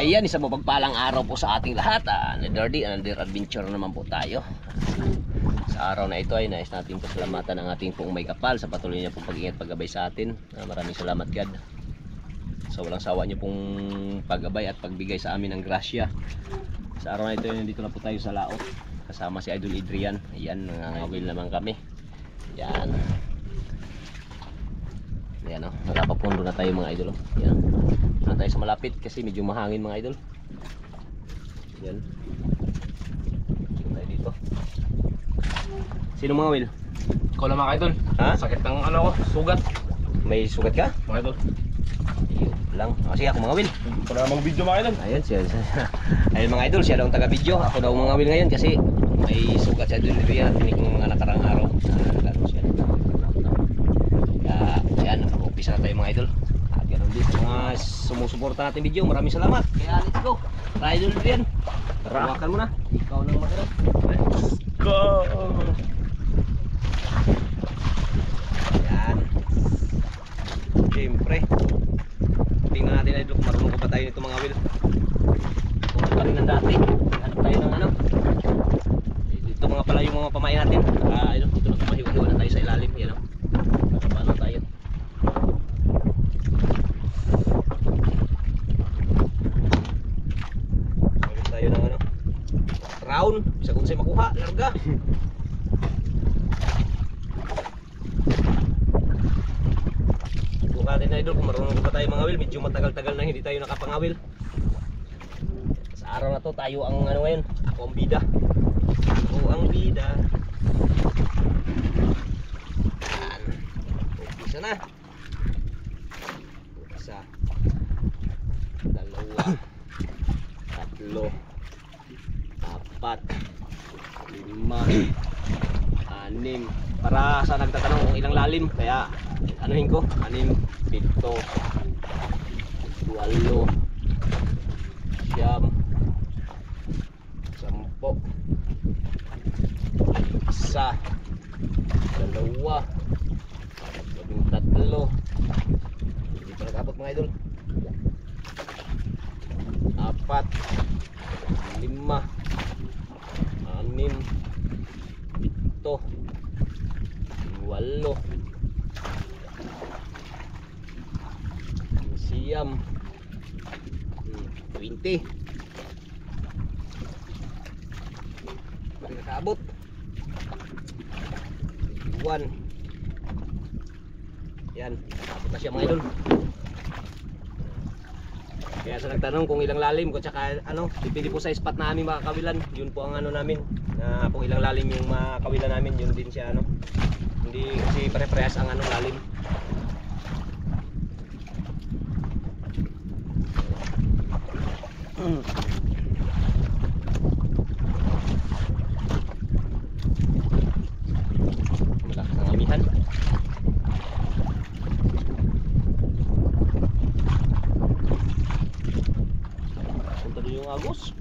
Ayan, isang mapagpalang araw po sa ating lahat. Another day, another adventure naman po tayo. Sa araw na ito ay nais natin pasalamatan ang ating pong may kapal sa patuloy niya pong pag-ingat paggabay sa atin. Maraming salamat God. So walang sawa niyo pong paggabay at pagbigay sa amin ng grasya. Sa araw na ito, nandito na po tayo sa laot. Kasama si Idol Adrian. Ayan, nangangawil naman kami. Ayan. Ayan o, nakapapundo na tayo mga idol. Ayan. Na tayo sa malapit kasi medyo mahangin mga idol. Ayan. Tayo dito. Sino mga Will? Ikaw lang mga idol. Ha? Sakit ng ano ko, sugat. May sugat ka? Mga idol. Ayun lang. Kasi ako mga Will. Para mag-video mga idol. Ayun siya. Ayun mga idol, siya daw ang taga-video. Ako daw mga Will ngayon kasi may sugat siya doon dito yan. Tinik ng mga nakarang araw. Lalo siya. Ayan, umpisa na tayo mga idol. At ganun din sa mga sumusuporta natin video. Maraming salamat. Kaya let's go. Idol din. Hawakan mo na. Ikaw nang mag-arap. Let's go. Ayan. Siyempre. Tingnan natin idol kung marunong ko pa tayo nito mga Will. Kung pa rin ng dati. Hanap tayo ng ano. Ito mga pala yung mga pamain natin. Idol, dito na kumahiwa-hiwa na tayo sa ilalim. Yan o. Paano tayo? Magod tayo ng ano round, bisa kung sa'yo makuha, larga. Buka natin na idol kung marunong pa tayo mga Will. Medyo matagal-tagal na hindi tayo nakapangawil. Sa araw na to tayo ang ano ngayon. Ako ang bida. Ako ang bida. Isa na. Isa. Dalawa. Tatlo. Apat. Lima. Anim. Para sa nagtatanong kung ilang lalim, kaya anuhin ko. 6, 7, 8, 9, 10. Isa. Dalawa. Tatlo. Hindi pa nag-abot mga idol. 4, 5, 6, 7, 8, 9, 20. Hindi nakaabot. 1. Yan, abot na siya mga idol. Kaya sa nagtanong kung ilang lalim ko tsaka ano, depende po sa spot na aming makakawilan. Yun po ang ano namin, na kung ilang lalim yung makawilan namin, yun din siya ano. Hindi kasi pare-parehas ang anong lalim. Malakas ang amihan. Yung agos.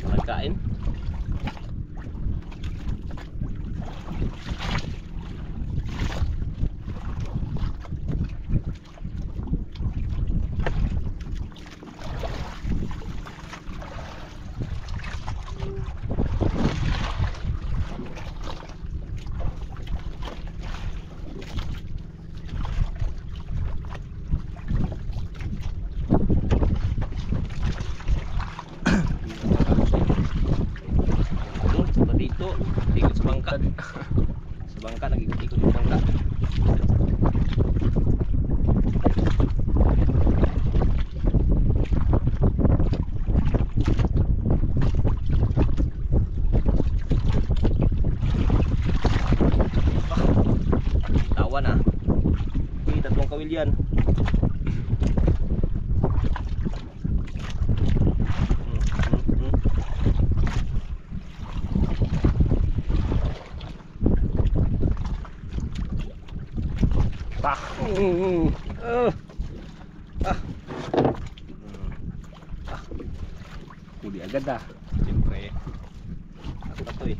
Nagkain. Ikot sa bangka. Sa bangka, nag-ikot-ikot yung bangka. Pak! Huli agad ah. Siyempre. Ako to eh.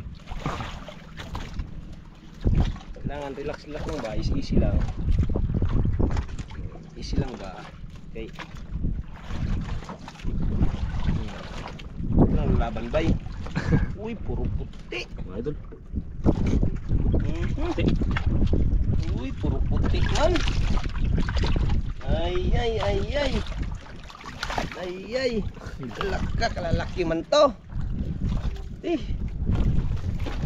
Kailangan relax lang ba? Easy lang. Easy lang ba? Okay. Walang laban bay. Uy, puro puti. Mga idol. Puti. Uy, puro puti man. Ay. Kalalaki man to.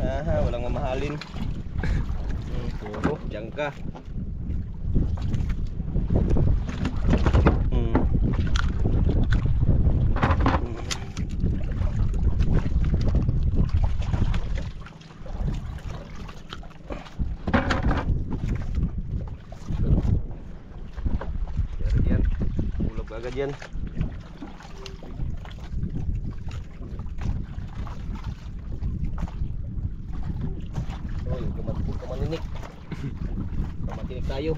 Aha, walang mamahalin. Puro, diyan ka. Yan. Ulog agad yan. Kamaninik. Kamatinik tayo.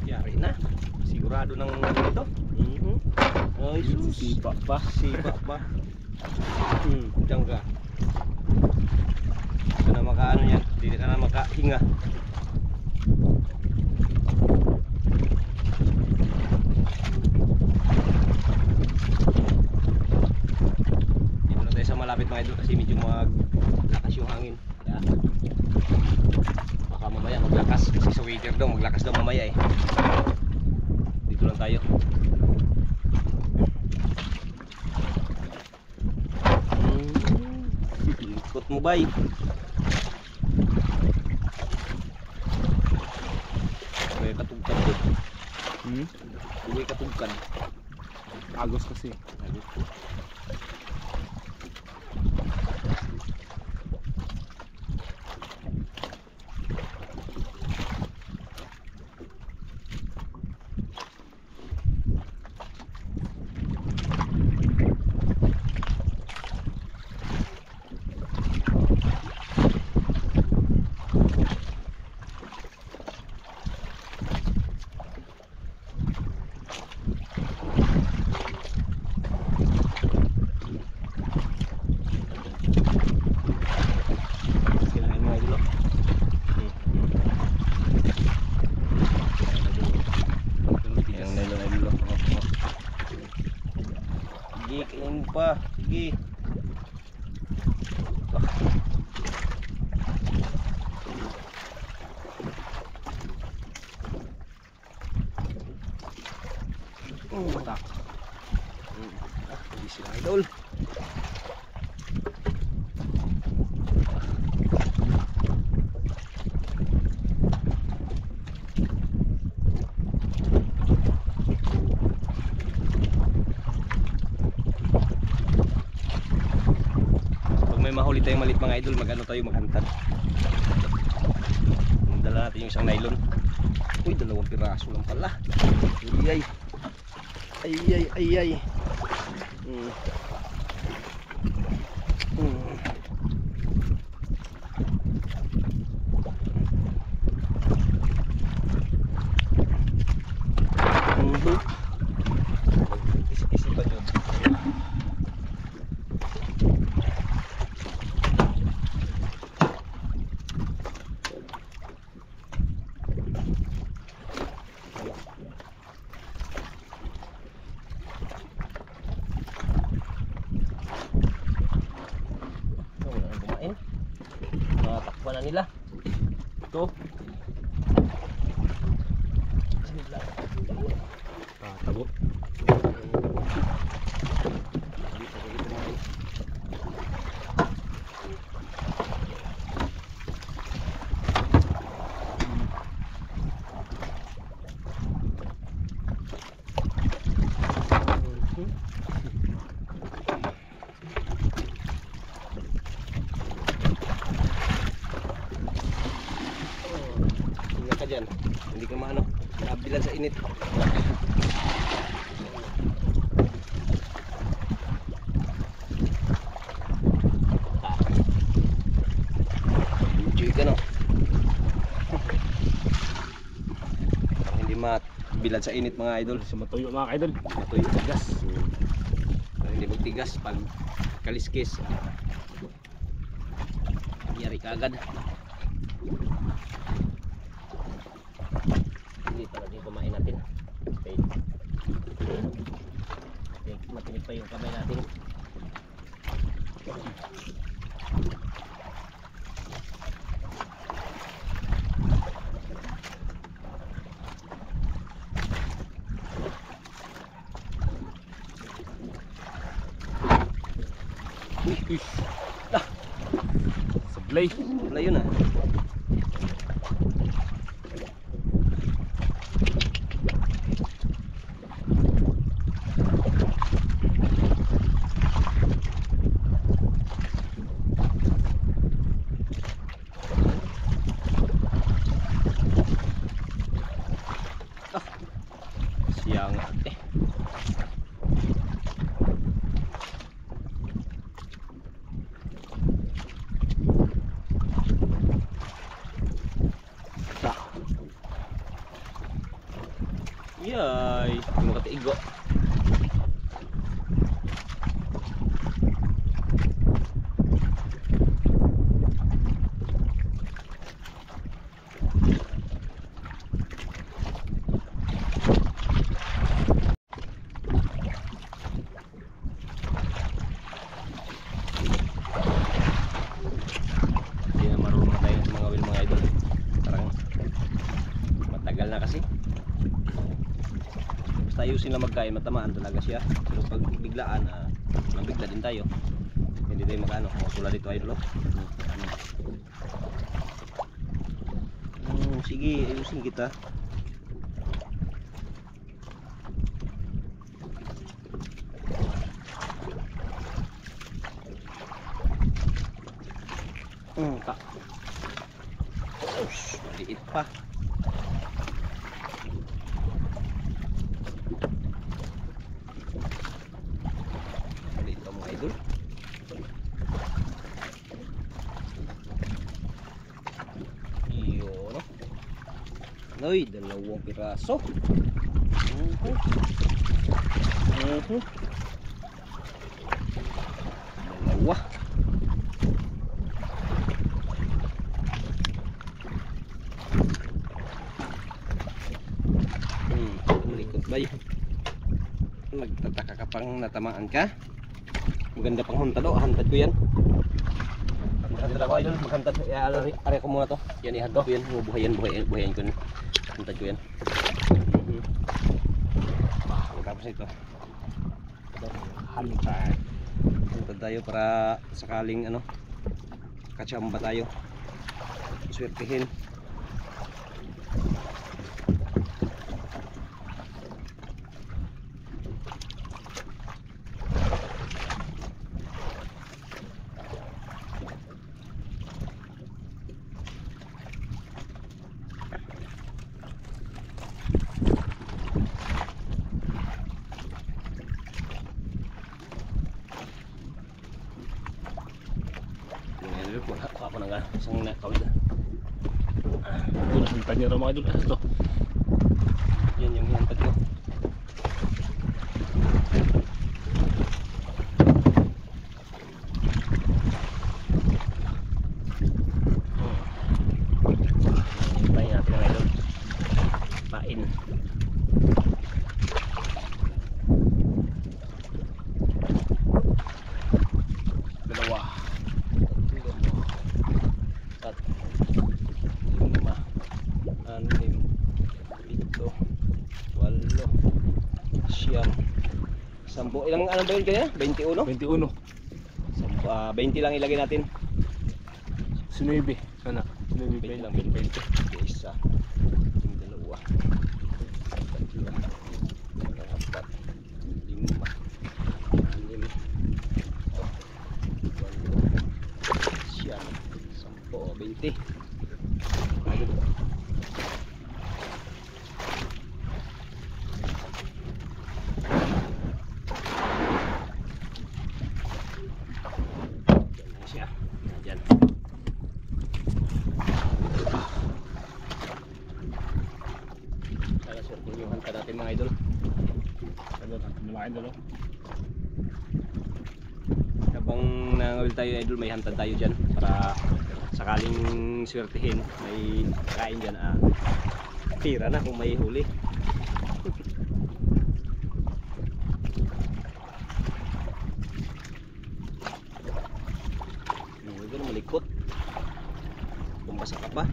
Yari na. Sigurado ng ito. Ay, sus. Sipa pa. Diyan ka. Hindi ka na makaano yan. Hindi ka na makahinga. Dito na tayo sa malapit mga idol kasi medyo maglakas yung hangin. Kaya baka mamaya maglakas kasi sa waiter daw maglakas daw mamaya eh. Dito lang tayo. Ikot mo bay. May katugkan din. May katugkan. Agos kasi. Sige, kainin mo pa. Sige. Matak. Hindi sila idol. May mahuli tayong malit mga idol, magano tayo maghantad. Dala natin yung isang nylon. Uy, 2 piraso lang pala. Ay. Isi-isi pa dyan. Natakpan na nila. Ito. Tabo. dyan. Hindi ka maano, nabilan sa init. Enjoy ka no. Parang hindi mabilad sa init mga idol. Sa matuyo mga idol. Matuyo tigas. Parang hindi magtigas pag kaliskis. Yari ka agad. Hindi para din kumain natin. Okay. Okay, matinig pa yung kamay natin. Uy. Sablay. Wala yun ah. Siya nga eh. Yay, ano katigo. Hindi na marunong tayo sa mga wil mga idol. Parang matagal na kasi. Basta ayusin lang magkain, matamaan talaga siya. Pero pag biglaan, mabigla din tayo. Hindi tayo magano, tulad dito idol. Sige, ayusin kita. Pa. Maliit pa. Maliit pa mga idol. Yun. Ay, dalawang piraso. Dalawa. Malikot ba yun? Nagtataka ka pang natamaan ka? Maganda pang huntad o, hantad ko yan. Hantad ako idol, maghantad. Ari ko muna to. Yan ihantad ko yan, buhayan ko. Hantad ko yan. Tapos ito. Hantad. Hantad tayo para sakaling ano, katsamba tayo. Swertihin. Wala ako na nga, isang nakawid na. Ito hantad niya mga idol. Ano to? Yan yung hintad ko. Hintayin natin mga idol. Pain. Dalawa. At 5, 6, 7, 8, 9, 10. Ilang ano ba yun kaya? 21? 21. 20 lang ilagay natin. Sinuibi. Sana. Sinuibi 20 lang, 20. 20. Isa. Yung dalawa. Tatlo. Apat. 5. 6. 7. 8. 10. mga idol. Oh. Habang nangawil tayo idol, may hantad tayo dyan para sakaling swertihin, may kain dyan. Tira na kung may huli. Huwag ka na malikot kung basa ka pa.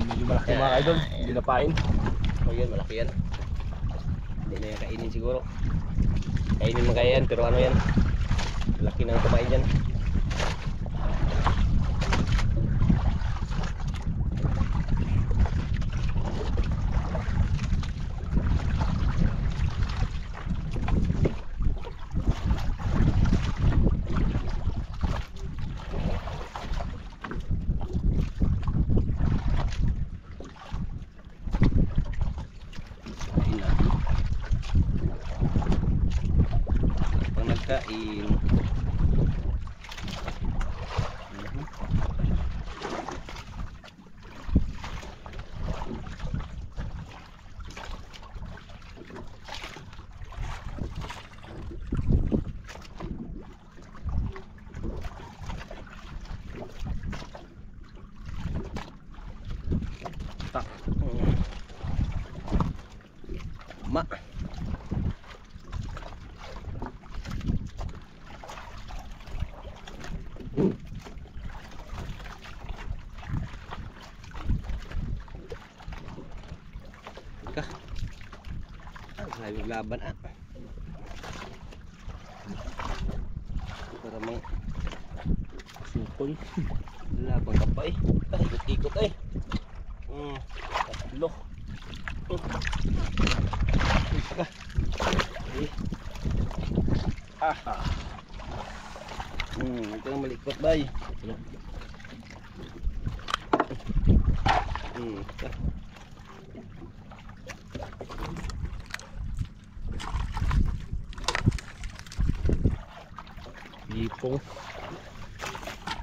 Medyo malaki mga idol. Dinapain. Oh yan, malaki yan. Hindi na yan kainin siguro. Kainin mo kaya yan, pero ano yan? Laki ng kumain dyan. Kain. Tak. Ma. Sabi laban para mang Sukol. laban ka pa ikot-ikot Tatlo. Ito na malikot bay. Ipong.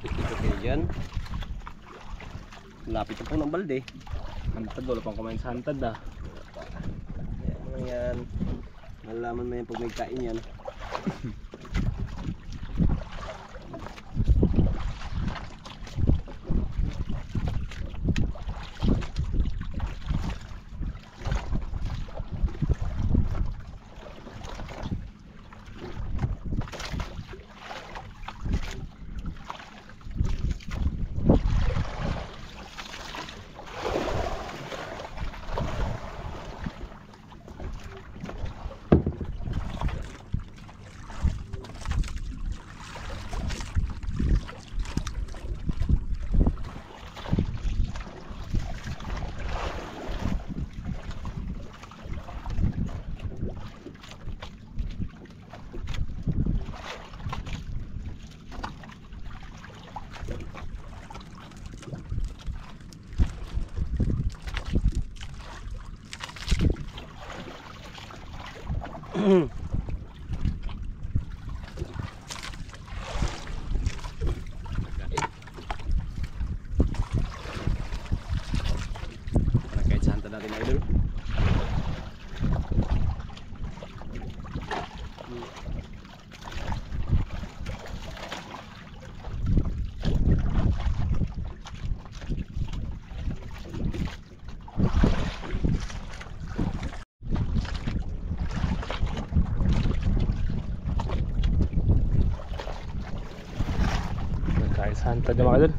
Ikot kayo dyan. Lapit na po ng balde. Hantad. Wala pang kumain sa hantad ah. Kaya ano yan. Malalaman mo yan pag may kain yan. Kahit sa hantad natin idol. Kahit sa hantad yung mga idol.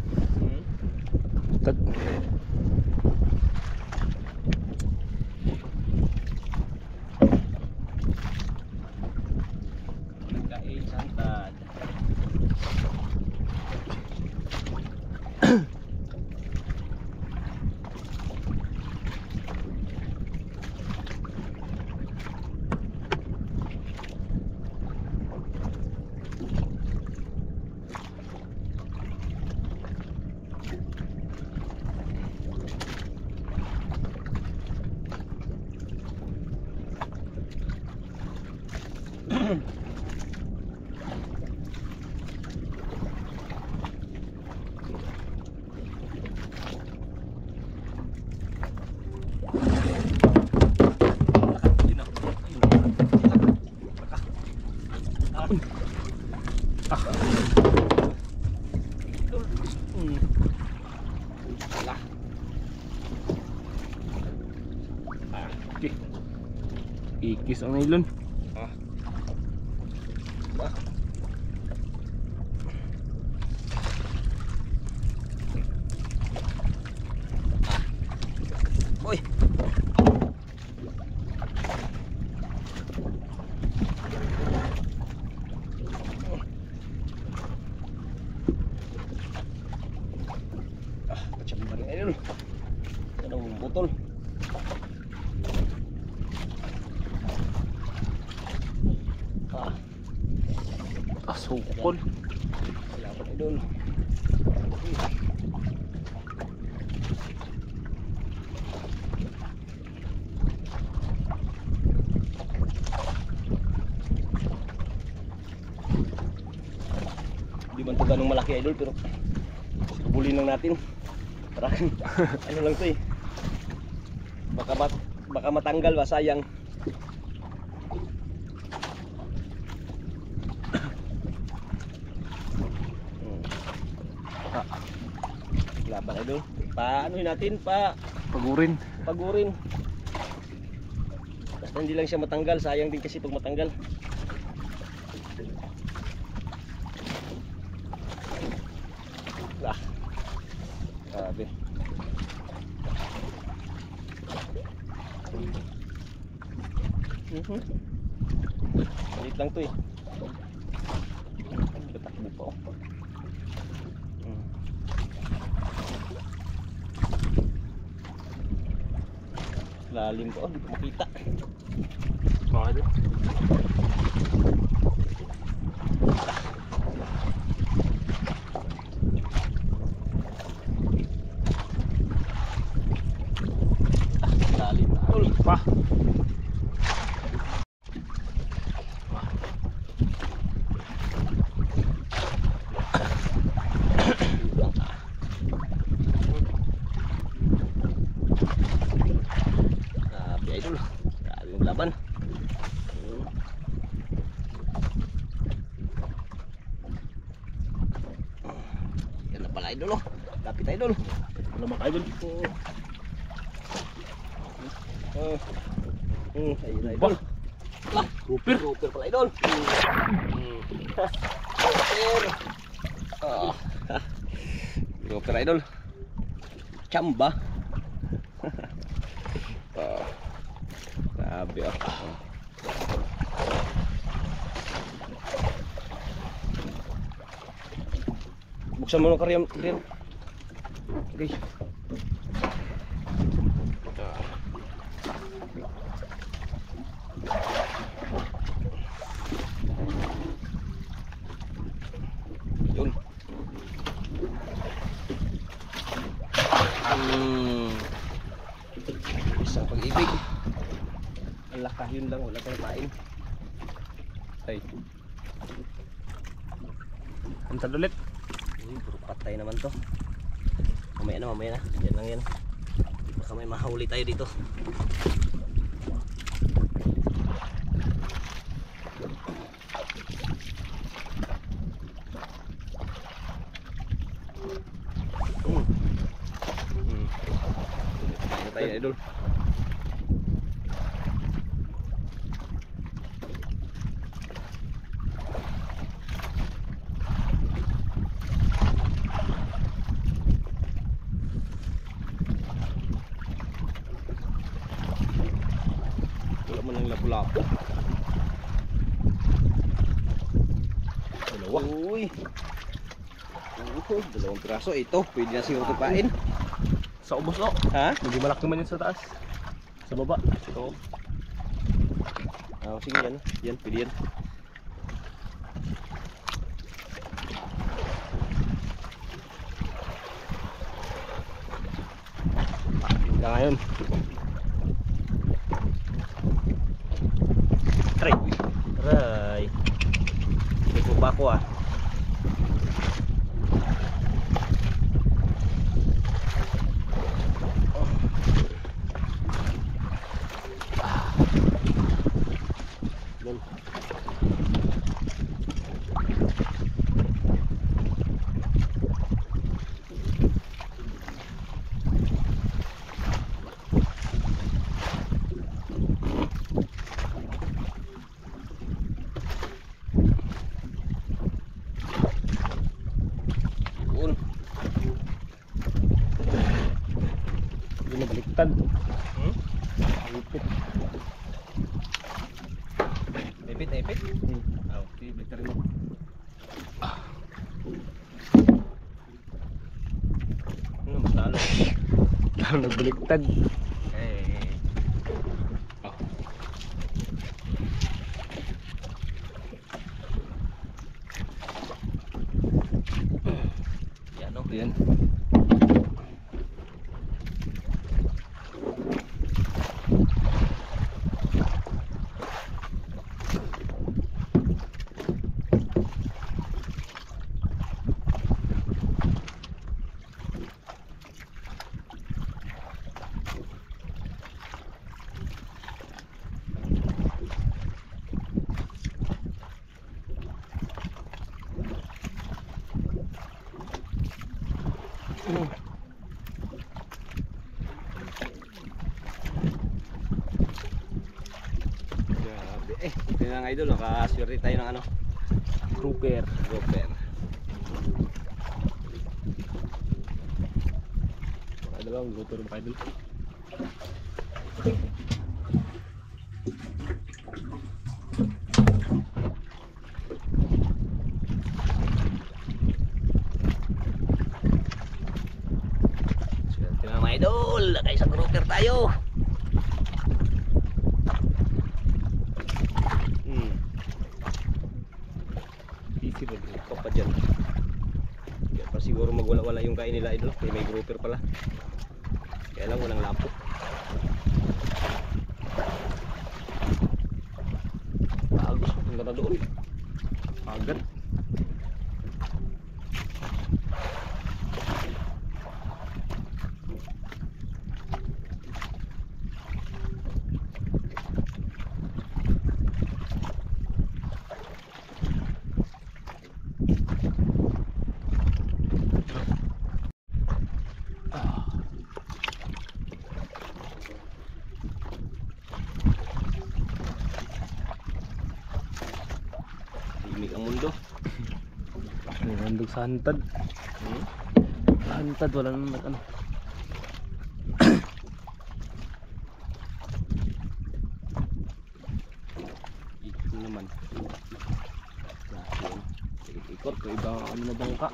Okay. Ikis ang nylon. Boy. Macam mana ini dulu? Ada botol. Asukol. Salamat idol. Di man to ganong malaki idol pero subulin lang natin. Parang ano lang to eh. Baka matanggal ba sayang. Laban idol. Paano natin Pagurin. pagurin. Basta hindi lang siya matanggal, sayang din kasi pag matanggal. Lah. Grabe. Maliit lang to eh. Tatakbo pa ako. Lalim ko, hindi ko makita. Bakit? Lalim na. Pa. Grabe idol. Grabe yung laban. Yan na pala idol oh. Lapit idol. Lamak idol. Ayun na idol. Lah, Grouper. grouper pala idol. Grouper. Grouper idol. Chamba. Grabe oh. Buksan mo ng karyam. Okay. Yun. Isang pag-ibig. Ang laka yun lang, wala kang pain. Ay. Antad ulit. Uy, puro patay naman to. Mamaya na. Yan lang yan. Baka may mahuli tayo dito. Patay na tayo idol. Wala mo ng lapu-lapu. Dalawa. Uy. Dalawang piraso. Ito, pwede na siguro tupain. Sa ubos o. Ha? Medyo malaki man yan sa taas. Sa baba. Ito. Sige yan. Yan, pwede yan. Hanggang ngayon. Aray. Aray. pa ako ah. Doon. Doon. Hindi na baliktad. Ipit. Ipit. Ah, okay, baliktad rin mo. Ano mas lalo? Lalo nagbaliktad. Eh. Oh. Yan no. Yan. Grabe. Ito na nga idol, nakaswerte tayo ng ano, Grouper. grouper. Mga dalawang grouper mga idol. Swerte na mga idol, nakay sa grouper tayo. Easy ba? Ikaw pa dyan. Kaya pa siguro magwala-wala yung kain nila idol, kaya may grouper pala. Kaya lang walang lapok. Agos, ang ganda doon. Agad. Himig ang mundo. Nandog sa hantad. Sa hantad, wala naman ano. Ito naman. Natin. Ikot ko iba ano na bangka.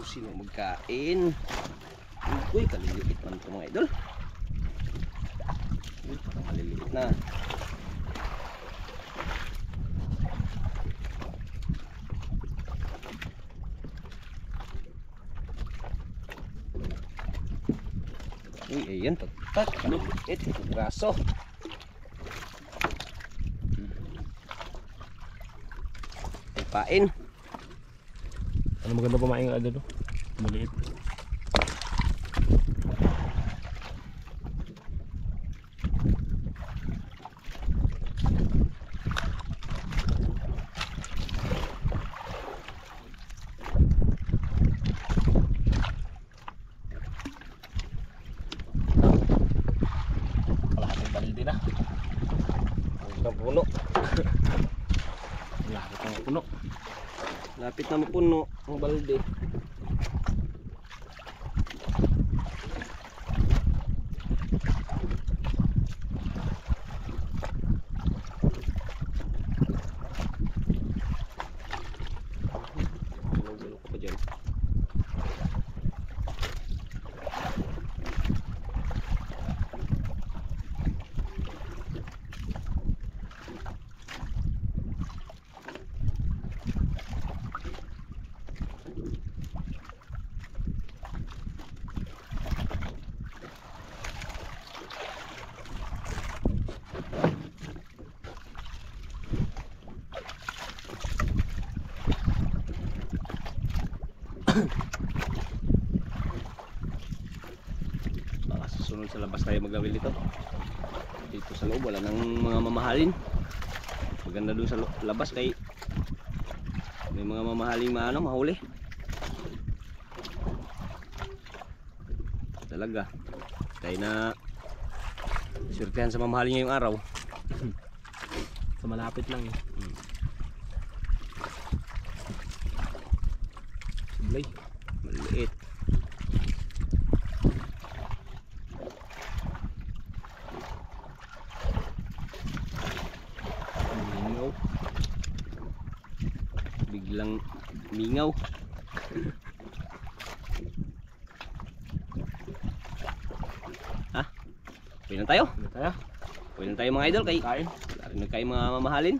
Sino magkain? Uy, kaliliit man ito mga idol. Uy, parang maliliit na. Uy, ayan, tagtag. Kaliliit, itong braso. Pain. Ano maganda pa maing ano, maliit. Kalahating balde na. Ang puno. Lapit ng puno. Lapit na mapuno ang balde. Baka susunod sa labas tayo magawin dito. Dito sa loob wala nang mga mamahalin. Maganda doon sa labas kay may mga mamahaling mahuli. Talaga. Kaya na swertehan sa mamahalin ngayong araw. Sa malapit lang eh. Sablay. Maliit. Mingaw. Biglang mingaw. Ha? Uwi na tayo. Ano tayo? Uwi na tayo mga idol kay Kain. wala rin na kayo mga mamahalin.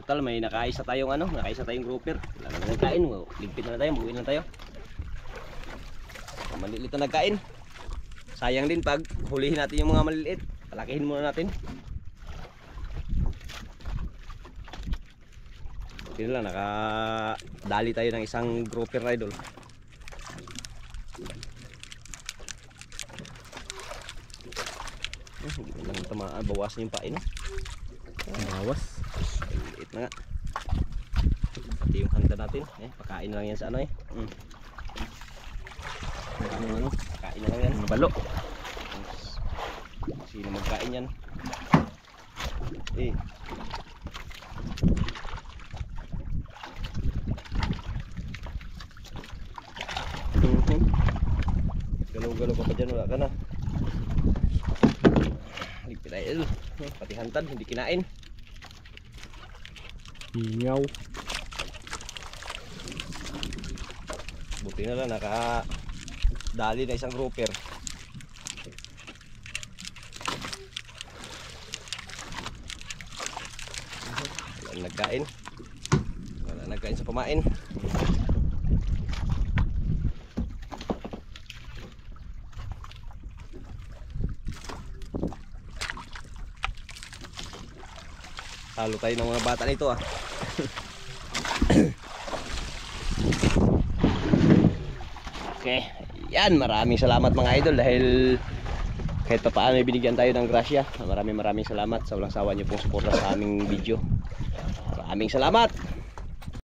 Total may nakaisa tayong nakaisa tayong grouper. Wala na nagkain. Ligpit na tayo, mag-uwi na tayo. Maliliit na nagkain. Sayang din pag hulihin natin yung mga maliliit. Palakihin muna natin. Yun lang, nakadali tayo ng isang grouper na idol. Hindi lang tamaan, bawasan yung pain. Bawas. Maliit na nga. Pati yung handa natin. Pakain na lang yan sa pakain na lang yan. Ano balo? Sino magkain yan? Galaw-galaw ka pa dyan, wala ka na. Ligpit tayo. Pati hantad, hindi kinain. Ingaw. Buti na lang, nakadali na isang grouper. Wala nagkain. Wala nagkain sa pamain. Talo tayo ng mga bata nito Okay, yan, maraming salamat mga idol dahil kahit pa paano binigyan tayo ng grasya. Maraming salamat sa walang sawa niyo pong suporta sa aming video. Maraming salamat.